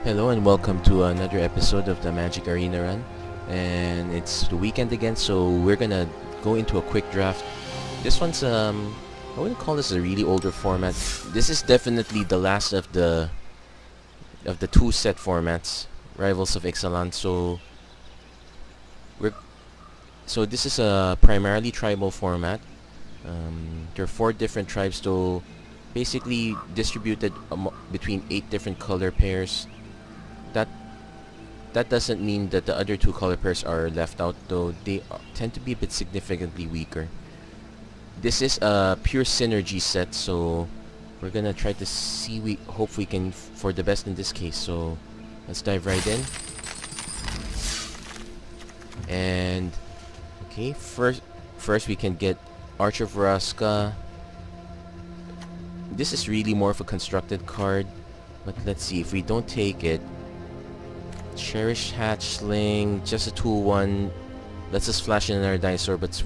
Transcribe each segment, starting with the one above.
Hello and welcome to another episode of the MTG Arena Run, and it's the weekend again, so we're gonna go into a quick draft. This one's I wouldn't call this a really older format. This is definitely the last of the two set formats, Rivals of Ixalan. So this is a primarily tribal format. There are 4 different tribes, though, basically distributed between 8 different color pairs. That doesn't mean that the other 2 color pairs are left out, though they tend to be a bit significantly weaker. This is a pure synergy set, so we're gonna try to see, we hope we can for the best in this case. So let's dive right in. And okay, first we can get Arch of Vraska. This is really more of a constructed card, but let's see if we don't take it. Cherished Hatchling, just a 2-1. Let's just flash in another dinosaur, but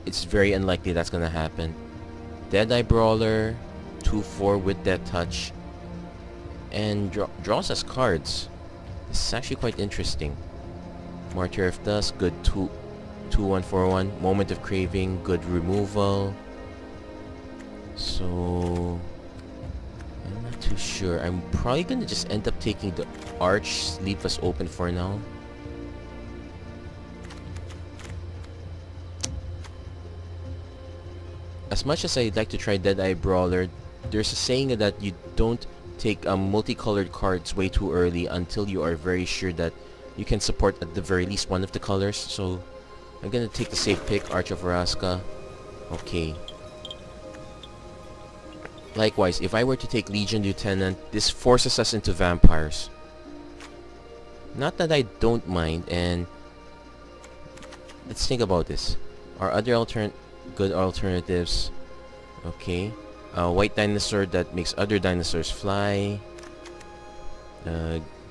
it's very unlikely that's gonna happen. Deadeye Brawler, 2-4 with Death Touch, and draws us cards. This is actually quite interesting. Martyr of Dusk, good 2-1 4-1. Moment of Craving, good removal. So I'm not too sure. I'm probably gonna just end up taking the Arch, leave us open for now. As much as I'd like to try Deadeye Brawler, there's a saying that you don't take multicolored cards way too early until you are very sure that you can support at the very least one of the colors. So I'm gonna take the safe pick, Arch of Vraska. Okay. Likewise, if I were to take Legion Lieutenant, this forces us into vampires. Not that I don't mind, and let's think about this. Are other good alternatives? Okay. White dinosaur that makes other dinosaurs fly.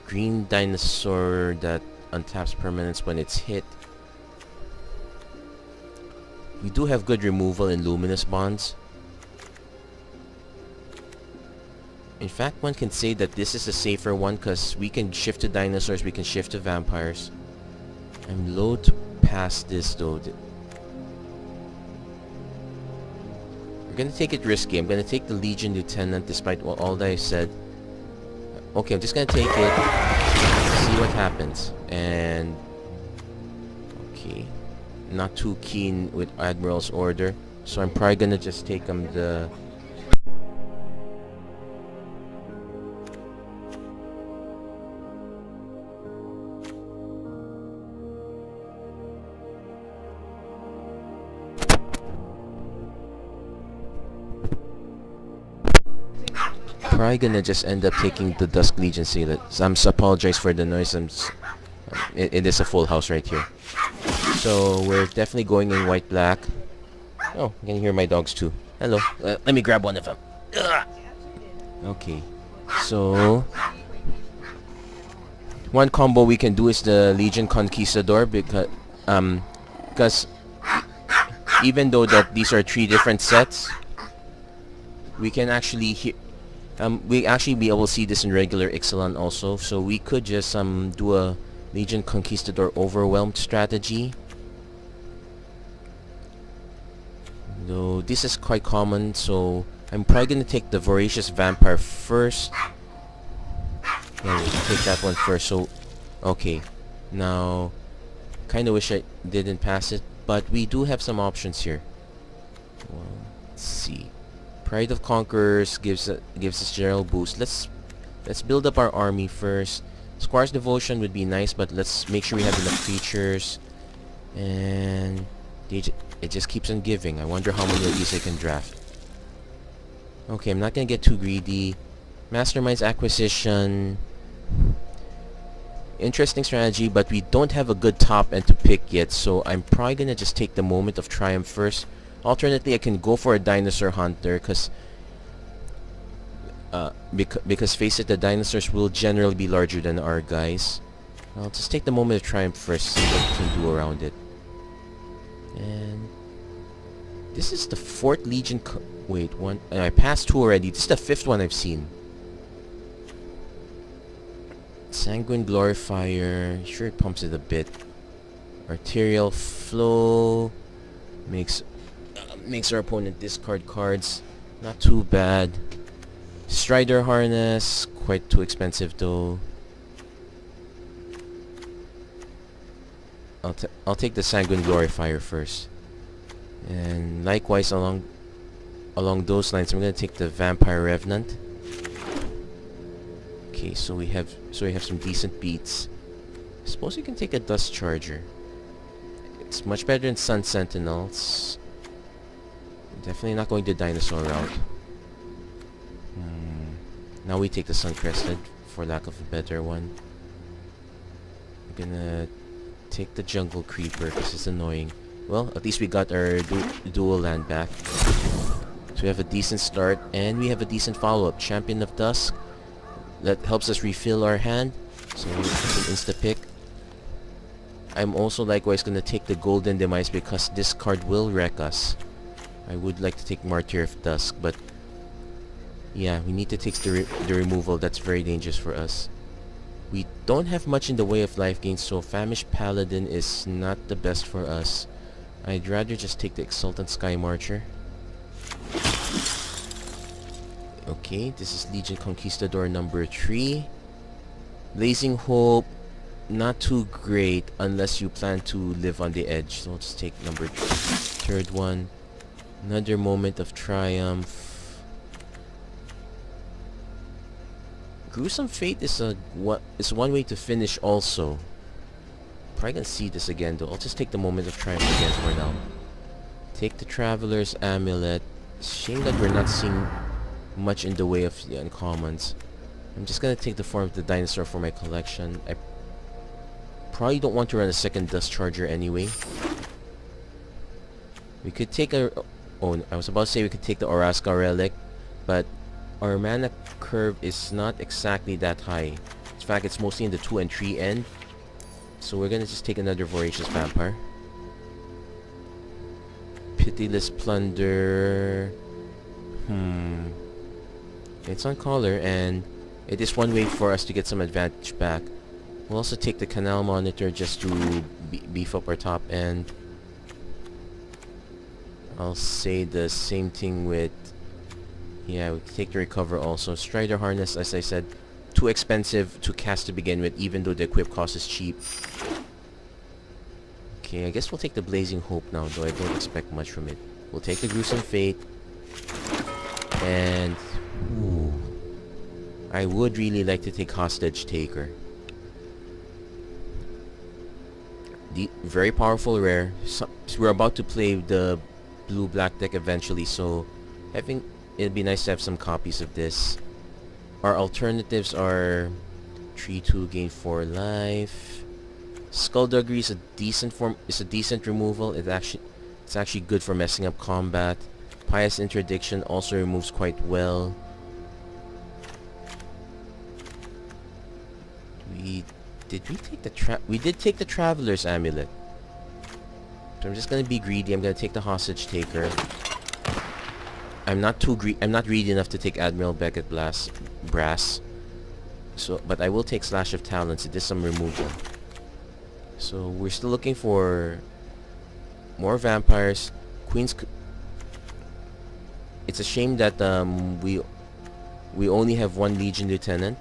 Green dinosaur that untaps permanents when it's hit. We do have good removal in Luminous Bonds. In fact, one can say that this is a safer one because we can shift to dinosaurs, we can shift to vampires. I'm loath to pass this though. We're gonna take it risky. I'm gonna take the Legion Lieutenant despite all that I said. Okay, I'm just gonna take it, see what happens. And okay, not too keen with Admiral's Order, so I'm probably gonna just take the probably gonna just end up taking the Dusk Legion Sealet. I'm apologize for the noise. It is a full house right here. So we're definitely going in white black. Oh, you can hear my dogs too. Hello. Let me grab one of them. Ugh. Okay. So one combo we can do is the Legion Conquistador because even though that these are 3 different sets, we can actually we actually be able to see this in regular Ixalan also, so we could just do a Legion Conquistador Overwhelmed strategy. Though this is quite common, so I'm probably gonna take the Voracious Vampire first. Yeah, we'll take that one first. So okay, now kinda wish I didn't pass it, but we do have some options here. Well, let's see. Pride of Conquerors gives us general boost. Let's build up our army first. Squire's Devotion would be nice, but let's make sure we have enough creatures. And it just keeps on giving. I wonder how many of these I can draft. Okay, I'm not gonna get too greedy. Mastermind's Acquisition. Interesting strategy, but we don't have a good top end to pick yet, so I'm probably gonna just take the Moment of Triumph first. Alternately, I can go for a Dinosaur Hunter because face it, the dinosaurs will generally be larger than our guys. I'll just take the Moment of Triumph first, see what we can do around it. And this is the 4th Legion. Wait, one. I passed 2 already. This is the 5th one I've seen. Sanguine Glorifier, sure it pumps it a bit. Arterial Flow makes our opponent discard cards. Not too bad. Strider Harness, quite too expensive though. I'll take the Sanguine Glorifier first. And likewise along those lines, I'm gonna take the Vampire Revenant. Okay, so we have some decent beats. Suppose you can take a Dust Charger. It's much better than Sun Sentinels. Definitely not going the dinosaur route. Now we take the Sun Crested, for lack of a better one. I'm gonna take the Jungle Creeper because it's annoying. Well, at least we got our dual land back. So we have a decent start, and we have a decent follow-up. Champion of Dusk. That helps us refill our hand. So it's an insta-pick. I'm also likewise going to take the Golden Demise because this card will wreck us. I would like to take Martyr of Dusk, but yeah, we need to take the removal. That's very dangerous for us. We don't have much in the way of life gain, so Famished Paladin is not the best for us. I'd rather just take the Exultant Sky Marcher. Okay, this is Legion Conquistador number 3. Blazing Hope, not too great unless you plan to live on the edge. So let's take third one. Another Moment of Triumph. Gruesome Fate is one way to finish also. Probably gonna see this again though. I'll just take the Moment of Triumph again for now. Take the Traveler's Amulet. Shame that we're not seeing much in the way of the uncommons. I'm just gonna take the form of the dinosaur for my collection. I probably don't want to run a second Dust Charger anyway. We could take I was about to say we could take the Oraska Relic, but our mana curve is not exactly that high. In fact, it's mostly in the 2 and 3 end. So we're gonna just take another Voracious Vampire. Pitiless Plunder. It's on color, and it is one way for us to get some advantage back. We'll also take the Canal Monitor just to beef up our top end. I'll say the same thing with... yeah, we can take the Recover also. Strider Harness, as I said, too expensive to cast to begin with, even though the equip cost is cheap. Okay, I guess we'll take the Blazing Hope now, though I don't expect much from it. We'll take the Gruesome Fate. And... ooh, I would really like to take Hostage Taker. The very powerful rare. So we're about to play the blue-black deck eventually, so I think it'd be nice to have some copies of this. Our alternatives are 3-2 gain 4 life. Skullduggery is a decent form. It's a decent removal. It's actually good for messing up combat. Pious Interdiction also removes quite well. We did take the Traveler's Amulet. So I'm just gonna be greedy. I'm gonna take the Hostage Taker. I'm not greedy enough to take Admiral Beckett Brass. So, but I will take Slash of Talons. It is some removal. So we're still looking for more vampires. It's a shame that we only have one Legion Lieutenant.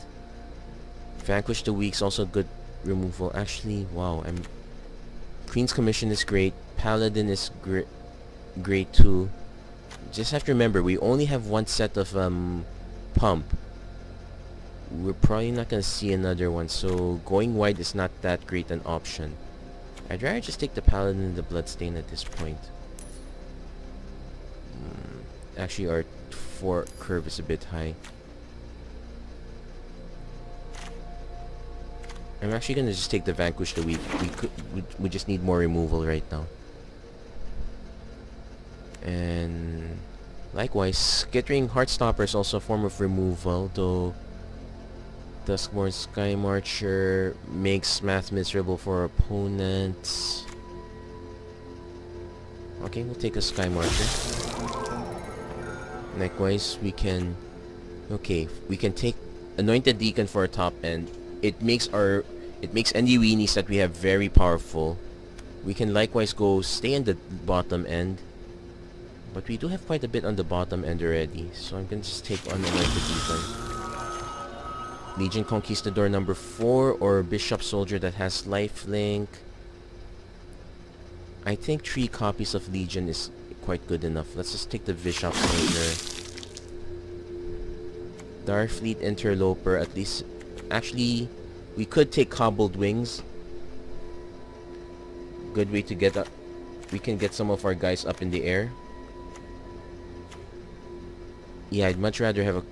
Vanquish the Weak's also good removal. Actually, wow, Queen's Commission is great. Paladin is great too. Just have to remember, we only have one set of pump. We're probably not gonna see another one, so going wide is not that great an option. I'd rather just take the Paladin and the Bloodstain at this point. Actually, our 4 curve is a bit high. I'm actually gonna just take the Vanquish the Weak. We just need more removal right now. And likewise, Skittering Heartstopper is also a form of removal, though Duskborn Sky Marcher makes math miserable for opponents. Okay, we'll take a Sky Marcher. Likewise, we can take Anointed Deacon for a top end. it makes any weenies that we have very powerful. We can likewise go stay in the bottom end, but we do have quite a bit on the bottom end already, so I'm gonna just take on the Beacon. Legion Conquistador number 4 or Bishop Soldier that has lifelink. I think 3 copies of Legion is quite good enough. Let's just take the Bishop Soldier. Darfleet Interloper, at least. Actually, we could take Cobbled Wings. Good way to get up. We can get some of our guys up in the air. Yeah, I'd much rather have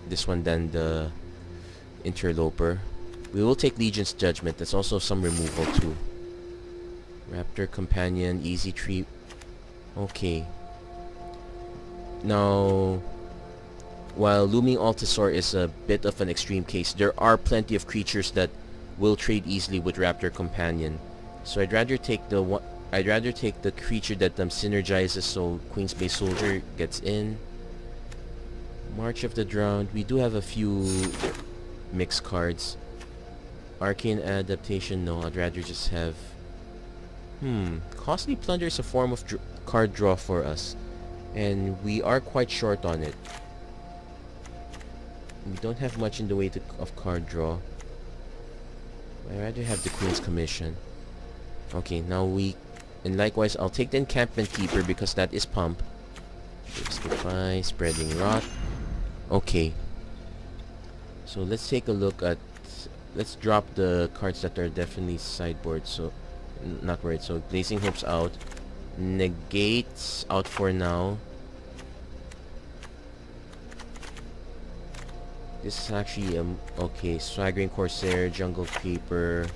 this one than the Interloper. We will take Legion's Judgment. That's also some removal too. Raptor Companion, easy tree. Okay. Now, while Looming Altasaur is a bit of an extreme case, there are plenty of creatures that will trade easily with Raptor Companion. So I'd rather take the creature that synergizes, so Queen's Bay Soldier gets in. March of the Drowned. We do have a few mixed cards. Arcane Adaptation, no. I'd rather just have... Costly Plunder is a form of card draw for us, and we are quite short on it. We don't have much in the way of card draw. I'd rather have the Queen's Commission. Okay, now and likewise, I'll take the Encampment Keeper because that is pump. Justify, Spreading Rot. Okay. So let's take a look at... Let's drop the cards that are definitely sideboard, so... Not worried. So Blazing Hopes out. Negates out for now. This is actually okay. Swaggering Corsair, Jungle Creeper,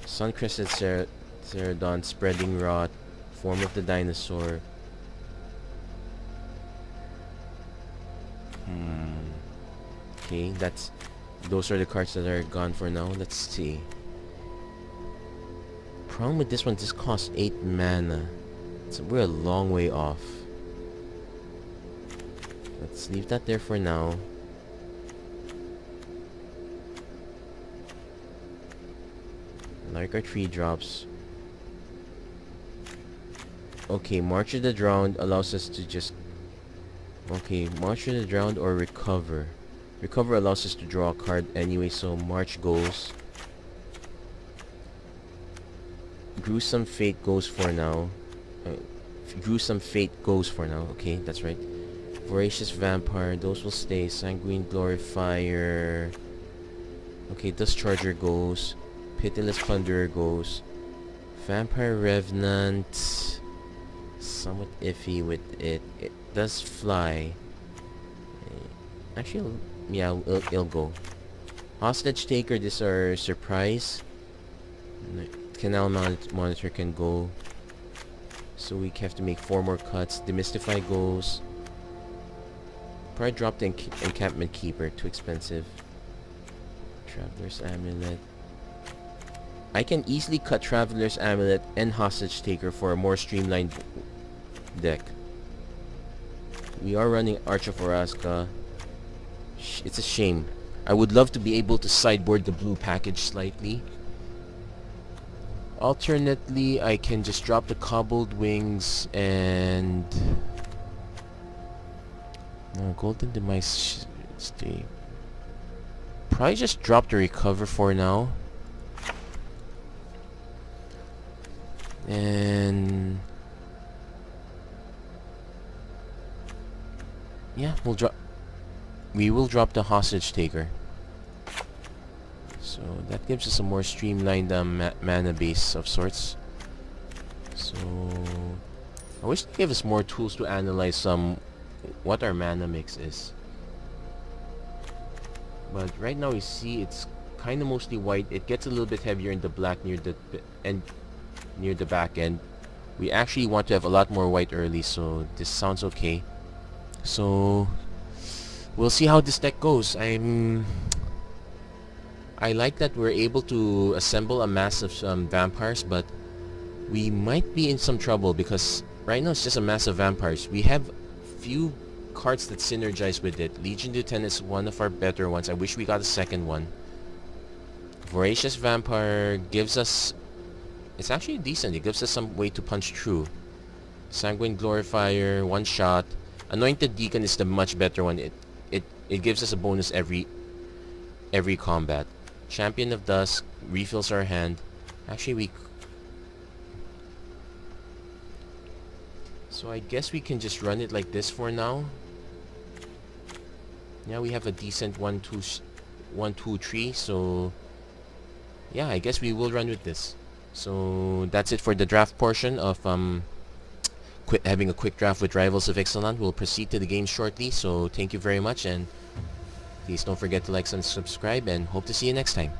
Sun-Crested Ceradon, Spreading Rot, Form of the Dinosaur. Okay, those are the cards that are gone for now. Let's see. Problem with this one, this costs 8 mana. So we're a long way off. Let's leave that there for now. Like our 3 drops. Okay, March of the Drowned allows us to just... Okay, March of the Drowned or Recover. Recover allows us to draw a card anyway, so March goes. Gruesome Fate goes for now. Gruesome Fate goes for now. Okay, that's right. Voracious Vampire, those will stay. Sanguine Glorifier. Okay, Dust Charger goes. Pitiless Plunderer goes. Vampire Revenant. Somewhat iffy with it. It does fly. Actually, yeah, it'll go. Hostage Taker, this is our surprise. Canal Monitor can go. So we have to make 4 more cuts. Demystify goes. Probably drop the Encampment Keeper. Too expensive. Traveler's Amulet. I can easily cut Traveler's Amulet and Hostage Taker for a more streamlined deck. We are running Arch of Oraska. It's a shame. I would love to be able to sideboard the blue package slightly. Alternately, I can just drop the Cobbled Wings and... No, Golden Demise stay. Probably just drop the Recover for now. And... yeah, we will drop the Hostage Taker. So that gives us a more streamlined mana base of sorts. So I wish they gave us more tools to analyze what our mana mix is. But right now we see it's kind of mostly white. It gets a little bit heavier in the black near the back end. We actually want to have a lot more white early, so this sounds okay. So we'll see how this deck goes. I like that we're able to assemble a mass of vampires, but we might be in some trouble because right now it's just a mass of vampires. We have few cards that synergize with it. Legion Lieutenant is one of our better ones. I wish we got a second one. Voracious Vampire gives us... It's actually decent. It gives us some way to punch through. Sanguine Glorifier, one shot. Anointed Deacon is the much better one. It gives us a bonus every combat. Champion of Dusk refills our hand. Actually, so I guess we can just run it like this for now. Now we have a decent 1, 2, 3. So yeah, I guess we will run with this. So that's it for the draft portion of having a quick draft with Rivals of Ixalan. We'll proceed to the game shortly. So thank you very much, and please don't forget to like and subscribe, and hope to see you next time.